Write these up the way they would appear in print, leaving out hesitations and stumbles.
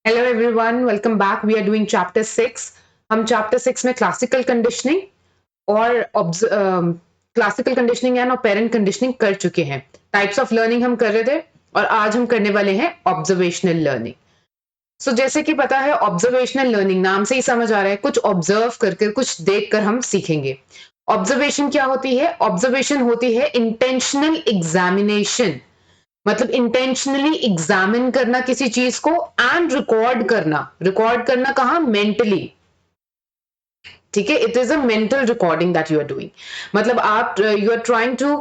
Hello everyone, welcome back. We are doing chapter 6। हम chapter 6 में classical conditioning और classical conditioning and operant conditioning कर चुके हैं। टाइप्स ऑफ लर्निंग हम कर रहे थे और आज हम करने वाले हैं ऑब्जर्वेशनल लर्निंग। सो जैसे कि पता है, ऑब्जर्वेशनल लर्निंग नाम से ही समझ आ रहा है, कुछ ऑब्जर्व करके कुछ देख कर हम सीखेंगे। ऑब्जर्वेशन क्या होती है? ऑब्जर्वेशन होती है इंटेंशनल एग्जामिनेशन, मतलब इंटेंशनली एग्जामिन करना किसी चीज को एंड रिकॉर्ड करना कहाँ? मेंटली। ठीक है, it is a mental recording that you are doing. मतलब आप you are trying to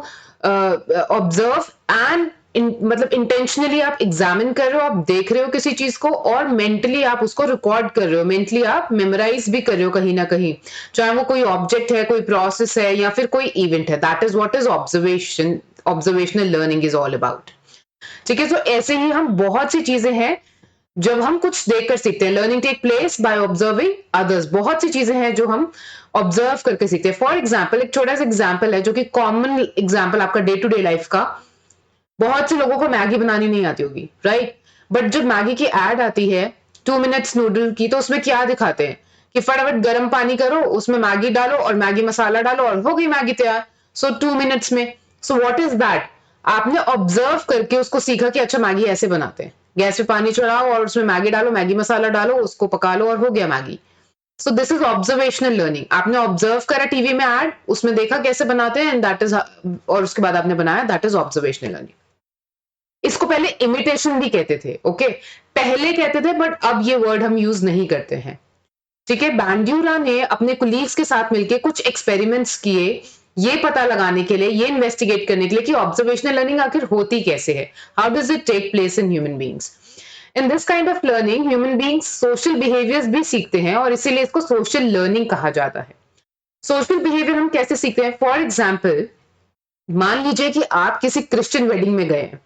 observe and मतलब इंटेंशनली आप एग्जामिन कर रहे हो, आप देख रहे हो किसी चीज को और मेंटली आप उसको रिकॉर्ड कर रहे हो, मेंटली आप मेमोराइज भी कर रहे हो कहीं ना कहीं, चाहे वो कोई ऑब्जेक्ट है, कोई प्रोसेस है या फिर कोई इवेंट है। That is what is observation. Observational learning is all about. ठीक है, तो ऐसे ही हम बहुत सी चीजें हैं जब हम कुछ देखकर सीखते हैं। Learning take place by observing others. बहुत सी चीजें हैं जो हम ऑब्जर्व करके सीखते हैं। फॉर एग्जाम्पल, एक छोटा सा एग्जाम्पल है जो कि कॉमन एग्जाम्पल आपका डे टू डे लाइफ का। बहुत से लोगों को मैगी बनानी नहीं आती होगी, राइट? बट जब मैगी की एड आती है 2 मिनट्स नूडल की, तो उसमें क्या दिखाते हैं कि फटाफट गर्म पानी करो, उसमें मैगी डालो और मैगी मसाला डालो और हो गई मैगी तैयार। सो 2 मिनट्स में। So what is that? आपने ऑब्जर्व करके उसको सीखा कि अच्छा मैगी ऐसे बनाते हैं। गैस पे पानी चढ़ाओ और उसमें मैगी डालो, मैगी मसाला डालो, उसको पका लो और हो गया Maggi. So this is observational learning. आपने ऑब्जर्व करा टीवी में एड, उसमें देखा कैसे बनाते हैं एंड दैट इज, और उसके बाद आपने बनाया, दैट इज ऑब्जर्वेशनल लर्निंग। इसको पहले इमिटेशन भी कहते थे, ओके? पहले कहते थे बट अब ये वर्ड हम यूज नहीं करते हैं। ठीक है, बैंड्यूरा ने अपने कुलीग्स के साथ मिलकर कुछ एक्सपेरिमेंट्स किए, ये पता लगाने के लिए, ये इन्वेस्टिगेट करने के लिए कि ऑब्जर्वेशनल लर्निंग आखिर होती कैसे है, how does it take place in human beings. In this kind of learning human beings social behaviours भी सीखते हैं और इसीलिए इसको सोशल लर्निंग कहा जाता है। सोशल बिहेवियर हम कैसे सीखते हैं? फॉर एग्जाम्पल, मान लीजिए कि आप किसी क्रिश्चियन वेडिंग में गए हैं।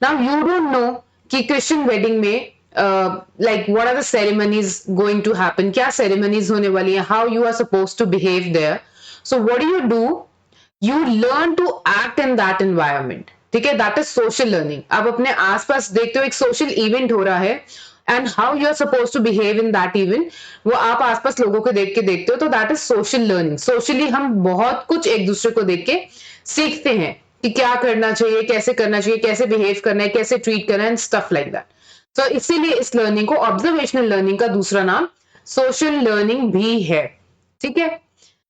नाउ यू डोंट नो कि क्रिश्चियन वेडिंग में like what are the ceremonies going to happen, क्या ceremonies होने वाली है, how you are supposed to behave there. So what do? You learn to act in that environment. ठीक है, that is social learning. आप अपने आसपास देखते हो एक social event हो रहा है and how you are supposed to behave in that event, वो आप आसपास लोगों को देख के देखते हो, तो that is social learning. Socially हम बहुत कुछ एक दूसरे को देख के सीखते हैं कि क्या करना चाहिए, कैसे करना चाहिए, कैसे बिहेव करना है, कैसे ट्रीट करना है एंड स्टफ लाइक दैट। तो इसीलिए इस लर्निंग को ऑब्जर्वेशनल लर्निंग का दूसरा नाम सोशल लर्निंग भी है। ठीक है,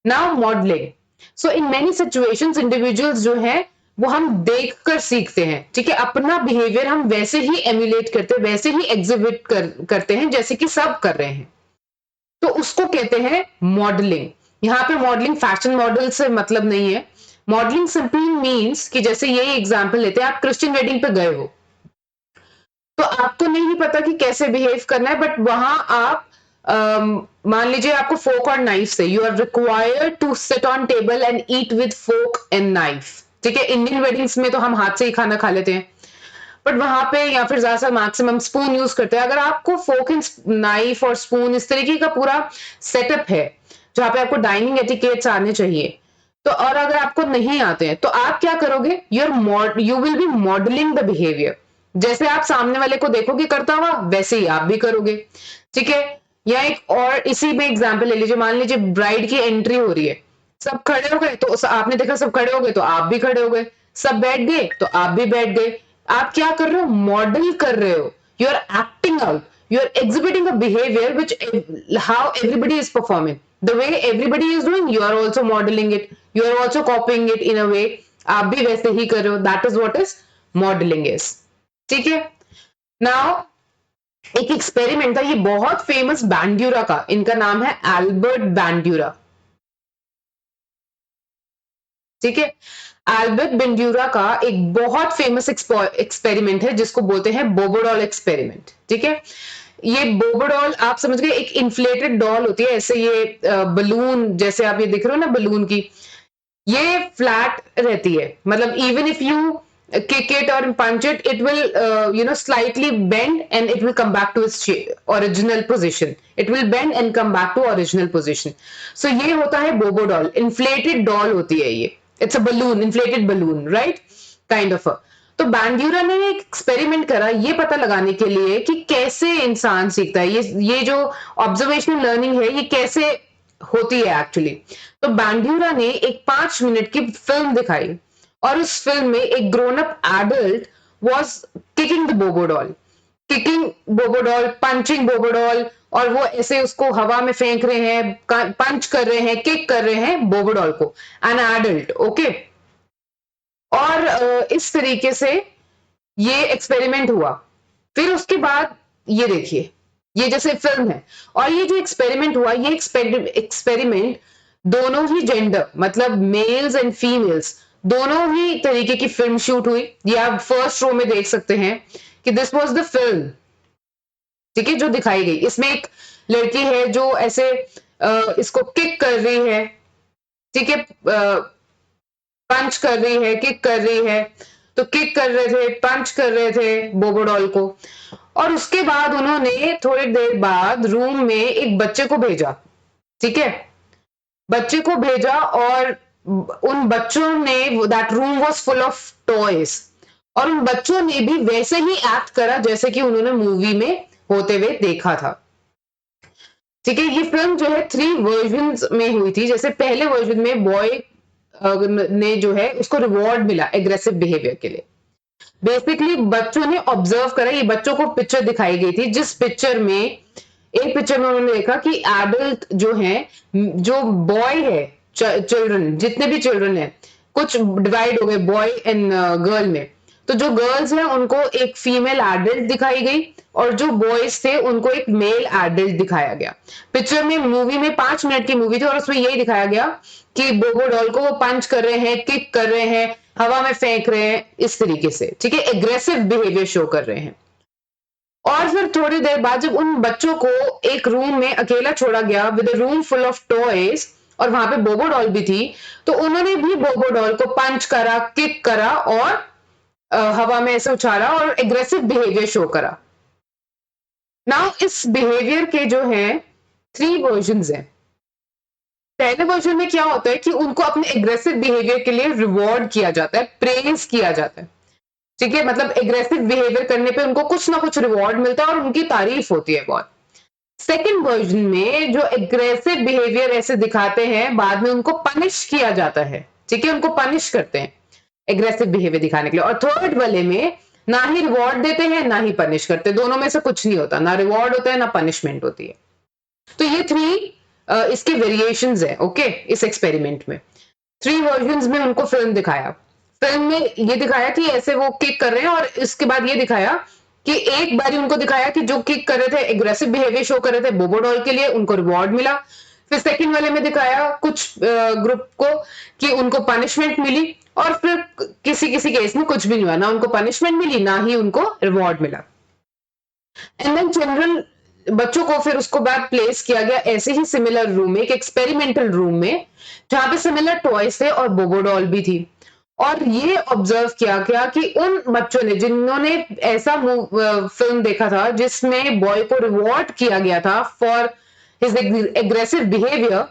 now modelling. So in many situations individuals जो है वो हम देखकर सीखते हैं। ठीक है, अपना बिहेवियर हम वैसे ही एम्यूलेट करते हैं, वैसे ही एग्जिबिट करते हैं जैसे कि सब कर रहे हैं, तो उसको कहते हैं मॉडलिंग। यहाँ पे मॉडलिंग फैशन मॉडल से मतलब नहीं है। मॉडलिंग सिंपली मीन्स कि जैसे यही एग्जाम्पल लेते हैं, आप क्रिश्चियन वेडिंग पे गए हो तो आपको नहीं पता कि कैसे बिहेव करना है, बट वहां आप मान लीजिए आपको फोक और नाइफ से, you are required to sit on table and eat with fork and knife. ठीक है, इंडियन वेडिंग्स में तो हम हाथ से ही खाना खा लेते हैं, बट वहां पे या फिर ज्यादा मैक्सिमम स्पून यूज करते हैं। अगर आपको फोक एंड नाइफ और स्पून इस तरीके का पूरा सेटअप है जहां पे आपको डाइनिंग एटिकेट्स आने चाहिए, तो और अगर आपको नहीं आते हैं तो आप क्या करोगे? You will be modelling the behaviour. जैसे आप सामने वाले को देखोगे करता हुआ, वैसे ही आप भी करोगे। ठीक है, या एक और इसी में एग्जाम्पल ले लीजिए, मान लीजिए ब्राइड की एंट्री हो रही है, सब खड़े हो गए तो आपने देखा सब खड़े हो गए तो आप भी खड़े हो गए, सब बैठ गए तो आप भी बैठ गए। आप क्या कर रहे हो? मॉडल कर रहे हो। You are acting out, you are exhibiting a behavior which how everybody is performing, the way everybody is doing, you are also modeling it, you are also copying it in a way, आप भी वैसे ही कर रहे हो। that is what is modeling is. ठीक है, now एक experiment था, ये बहुत फेमस बैंड्यूरा का, इनका नाम है एल्बर्ट बैंड्यूरा। ठीक है, एल्बर्ट बैंड्यूरा का एक बहुत फेमस एक्सपेरिमेंट है जिसको बोलते हैं बोबोडॉल एक्सपेरिमेंट। ठीक है, ये बोबोडॉल आप समझ गए, एक इन्फ्लेटेड डॉल होती है ऐसे, ये बलून जैसे आप ये दिख रहे हो ना बलून की, ये फ्लैट रहती है, मतलब even if you kick it or punch it, it will slightly bend and it will come back to its original position. It will bend and come back to original position. So ये होता है बोबो doll, inflated doll होती है ये, it's a balloon, inflated balloon, right? Kind of a, तो तो बैंड्यूरा ने एक एक्सपेरिमेंट करा ये पता लगाने के लिए कि कैसे इंसान सीखता है, ये जो ऑब्जर्वेशनल लर्निंग है ये कैसे होती है एक्चुअली। तो बैंड्यूरा ने एक 5 मिनट की फिल्म दिखाई और उस फिल्म में एक grown up adult was kicking the Bobo doll, punching Bobo doll, और वो ऐसे उसको हवा में फेंक रहे हैं, पंच कर रहे हैं, किक कर रहे हैं बोबोडॉल को, एन एडल्ट, ओके। और इस तरीके से ये एक्सपेरिमेंट हुआ। फिर उसके बाद ये देखिए, ये जैसे फिल्म है और ये जो एक्सपेरिमेंट हुआ, ये एक्सपेरिमेंट दोनों ही जेंडर, मतलब मेल्स एंड फीमेल्स दोनों ही तरीके की फिल्म शूट हुई। ये आप फर्स्ट रो में देख सकते हैं कि दिस वाज द फिल्म, ठीक है, जो दिखाई गई। इसमें एक लड़की है जो ऐसे इसको किक कर रही है, ठीक है, पंच कर रही है, किक कर रही है। तो किक कर रहे थे, पंच कर रहे थे बोबोडॉल को। और उसके बाद उन्होंने थोड़ी देर बाद रूम में एक बच्चे को भेजा, ठीक है, बच्चे को भेजा, और उन बच्चों ने, that room was full of toys, और उन बच्चों ने भी वैसे ही एक्ट करा जैसे कि उन्होंने मूवी में होते हुए देखा था, ठीक है। ये फिल्म जो है 3 वर्जन्स में हुई थी। जैसे पहले वर्जन में बॉय ने जो है उसको रिवॉर्ड मिला एग्रेसिव बिहेवियर के लिए। बेसिकली बच्चों ने ऑब्जर्व करा, ये बच्चों को पिक्चर दिखाई गई थी, जिस पिक्चर में, एक पिक्चर में उन्होंने देखा कि एडल्ट जो है, जो बॉय है, चिल्ड्रन, जितने भी चिल्ड्रन है, कुछ डिवाइड हो गए बॉय एंड गर्ल में। तो जो गर्ल्स हैं उनको एक फीमेल एडल्ट दिखाई गई और जो बॉयज थे उनको एक मेल एडल्ट दिखाया गया। पिक्चर में, मूवी में 5 मिनट की मूवी थी और उसमें यही दिखाया गया कि बोबो डॉल को वो पंच कर रहे हैं, किक कर रहे हैं, हवा में फेंक रहे हैं, इस तरीके से, ठीक है, एग्रेसिव बिहेवियर शो कर रहे हैं। और फिर थोड़ी देर बाद जब उन बच्चों को एक रूम में अकेला छोड़ा गया with a room full of toys, और वहां पे बोबो डॉल भी थी, तो उन्होंने भी बोबो डॉल को पंच करा, किक करा और हवा में ऐसे उछाला और एग्रेसिव बिहेवियर शो करा। नाउ इस बिहेवियर के जो है 3 वर्जन्स हैं। पहले वर्जन में क्या होता है कि उनको अपने एग्रेसिव बिहेवियर के लिए रिवॉर्ड किया जाता है, प्रेज किया जाता है, ठीक है, मतलब एग्रेसिव बिहेवियर करने पे उनको कुछ ना कुछ रिवॉर्ड मिलता है और उनकी तारीफ होती है बहुत। सेकेंड वर्जन में जो एग्रेसिव बिहेवियर ऐसे दिखाते हैं, बाद में उनको पनिश किया जाता है, ठीक है, उनको पनिश करते हैं एग्रेसिव बिहेवियर दिखाने के लिए। और थर्ड वाले में ना ही रिवॉर्ड देते हैं ना ही पनिश करते, दोनों में से कुछ नहीं होता, ना रिवॉर्ड होता है ना पनिशमेंट होती है। तो ये 3 इसके वेरिएशंस है, ओके, इस एक्सपेरिमेंट में 3 वर्जन्स में उनको फिल्म दिखाया। फिल्म में ये दिखाया कि ऐसे वो किक कर रहे हैं, और इसके बाद ये दिखाया कि एक बारी उनको दिखाया कि जो किक कर रहे थे, एग्रेसिव बिहेवियर शो कर रहे थे बोबो डॉल के लिए, उनको रिवॉर्ड मिला। फिर सेकंड वाले में दिखाया कुछ ग्रुप को कि उनको पनिशमेंट मिली, और फिर किसी किसी केस में कुछ भी नहीं हुआ, ना उनको पनिशमेंट मिली ना ही उनको रिवॉर्ड मिला। एंड देन चिल्ड्रन, बच्चों को फिर उसको बाद प्लेस किया गया ऐसे ही सिमिलर रूम में, एक एक्सपेरिमेंटल रूम में, जहां पे सिमिलर टॉयज थे और बोबो डॉल भी थी। और ये ऑब्जर्व किया गया कि उन बच्चों ने जिन्होंने ऐसा फिल्म देखा था जिसमें बॉय को रिवॉर्ड किया गया था फॉर हिज एग्रेसिव बिहेवियर,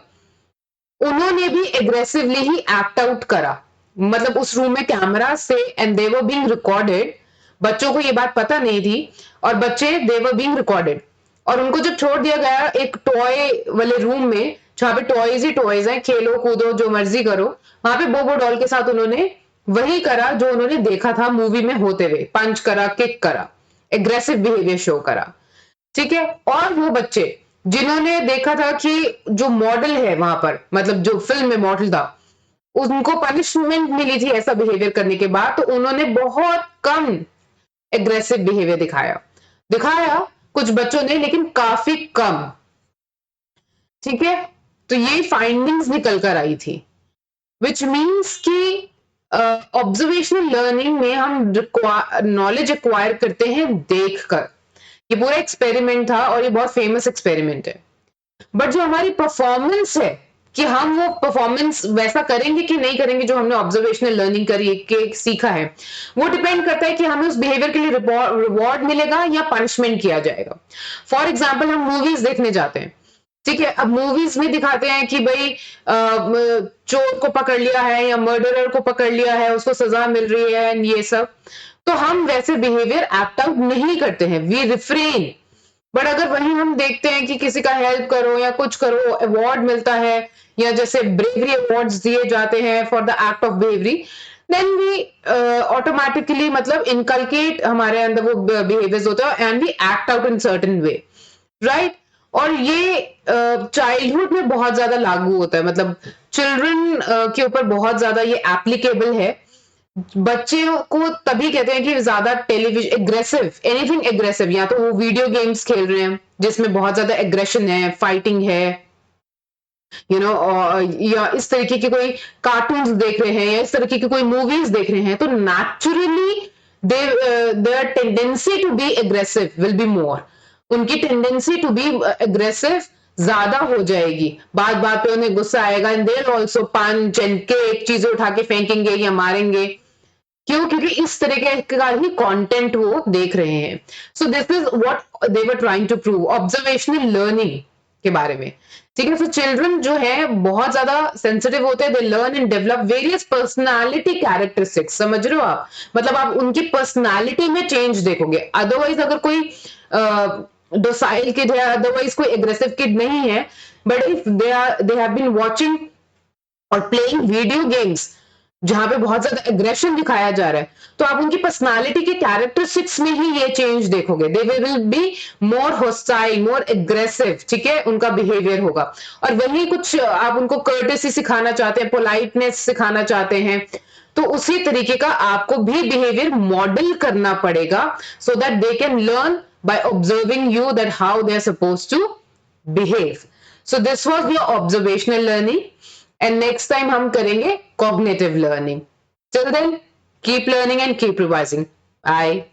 उन्होंने भी एग्रेसिवली ही एक्ट आउट करा, मतलब उस रूम में कैमरा से, and they were being recorded. बच्चों को ये बात पता नहीं थी और बच्चे दे वर बीइंग रिकॉर्डेड, और उनको जब छोड़ दिया गया एक टॉय वाले रूम में जहां पे टॉयज ही टॉयज हैं, खेलो कूदो जो मर्जी करो, वहां पे बोबो डॉल के साथ उन्होंने वही करा जो उन्होंने देखा था मूवी में होते हुए, पंच करा, किक करा, एग्रेसिव बिहेवियर शो करा, ठीक है। और वो बच्चे जिन्होंने देखा था कि जो मॉडल है वहां पर, मतलब जो फिल्म में मॉडल था, उनको पनिशमेंट मिली थी ऐसा बिहेवियर करने के बाद, तो उन्होंने बहुत कम एग्रेसिव बिहेवियर दिखाया कुछ बच्चों ने, लेकिन काफी कम, ठीक है। तो ये फाइंडिंग्स निकल कर आई थी, विच मीन्स कि ऑब्जर्वेशनल लर्निंग में हम नॉलेज एक्वायर करते हैं देखकर। ये पूरा एक्सपेरिमेंट था और ये बहुत फेमस एक्सपेरिमेंट है। बट जो हमारी परफॉर्मेंस है कि हम वो परफॉर्मेंस वैसा करेंगे कि नहीं करेंगे जो हमने ऑब्जर्वेशनल लर्निंग करी के सीखा है, वो डिपेंड करता है कि हमें उस बिहेवियर के लिए रिवॉर्ड मिलेगा या पनिशमेंट किया जाएगा। फॉर एग्जाम्पल, हम मूवीज देखने जाते हैं, ठीक है, अब मूवीज में दिखाते हैं कि भाई चोर को पकड़ लिया है या मर्डरर को पकड़ लिया है, उसको सजा मिल रही है, ये सब। तो हम वैसे बिहेवियर एक्ट आउट नहीं करते हैं, वी रिफ्रेन। बट अगर वहीं हम देखते हैं कि किसी का हेल्प करो या कुछ करो, अवार्ड मिलता है या जैसे ब्रेवरी अवार्ड्स दिए जाते हैं for the act of bravery, then we automatically मतलब इनकलकेट हमारे अंदर वो बिहेवियर्स होते हैं and we act out in certain way, right. और ये चाइल्डहुड में बहुत ज्यादा लागू होता है, मतलब चिल्ड्रन के ऊपर बहुत ज्यादा ये एप्लीकेबल है। बच्चे को तभी कहते हैं कि ज्यादा टेलीविजन एग्रेसिव, एनीथिंग एग्रेसिव, या तो वो वीडियो गेम्स खेल रहे हैं जिसमें बहुत ज्यादा एग्रेशन है, फाइटिंग है, यू नो, या इस तरीके की कोई कार्टून्स देख रहे हैं या इस तरीके की कोई मूवीज देख रहे हैं, तो naturally their tendency to be aggressive will be more. उनकी टेंडेंसी टू बी एग्रेसिव ज्यादा हो जाएगी, बात बात पे उन्हें गुस्सा आएगा and they will also punch and kick, चीजें उठा के फेंकेंगे या मारेंगे। क्यों? क्योंकि इस तरीके का ही कंटेंट वो देख रहे हैं। So this is what they were trying to prove, observational learning के बारे में। ठीक है, सो चिल्ड्रन जो है बहुत ज्यादा सेंसिटिव होते हैं, they learn and develop various personality characteristics. समझ रहे हो आप? मतलब आप उनकी पर्सनालिटी में चेंज देखोगे। अदरवाइज अगर कोई डोसाइल किड है, अदरवाइज कोई एग्रेसिव किड नहीं है, but if they have been watching और प्लेइंग वीडियो गेम्स जहां पे बहुत ज्यादा एग्रेशन दिखाया जा रहा है, तो आप उनकी पर्सनालिटी के कैरेक्टरिस्टिक्स में ही ये चेंज देखोगे। They will be more hostile, more aggressive, ठीक है, उनका बिहेवियर होगा। और वही कुछ आप उनको कर्टेसी सिखाना चाहते हैं, पोलाइटनेस सिखाना चाहते हैं, तो उसी तरीके का आपको भी बिहेवियर मॉडल करना पड़ेगा, so that they can learn by observing you that how they're supposed to behave. So this was your observational learning, and next time हम करेंगे cognitive learning. Till then, keep learning and keep revising. Bye.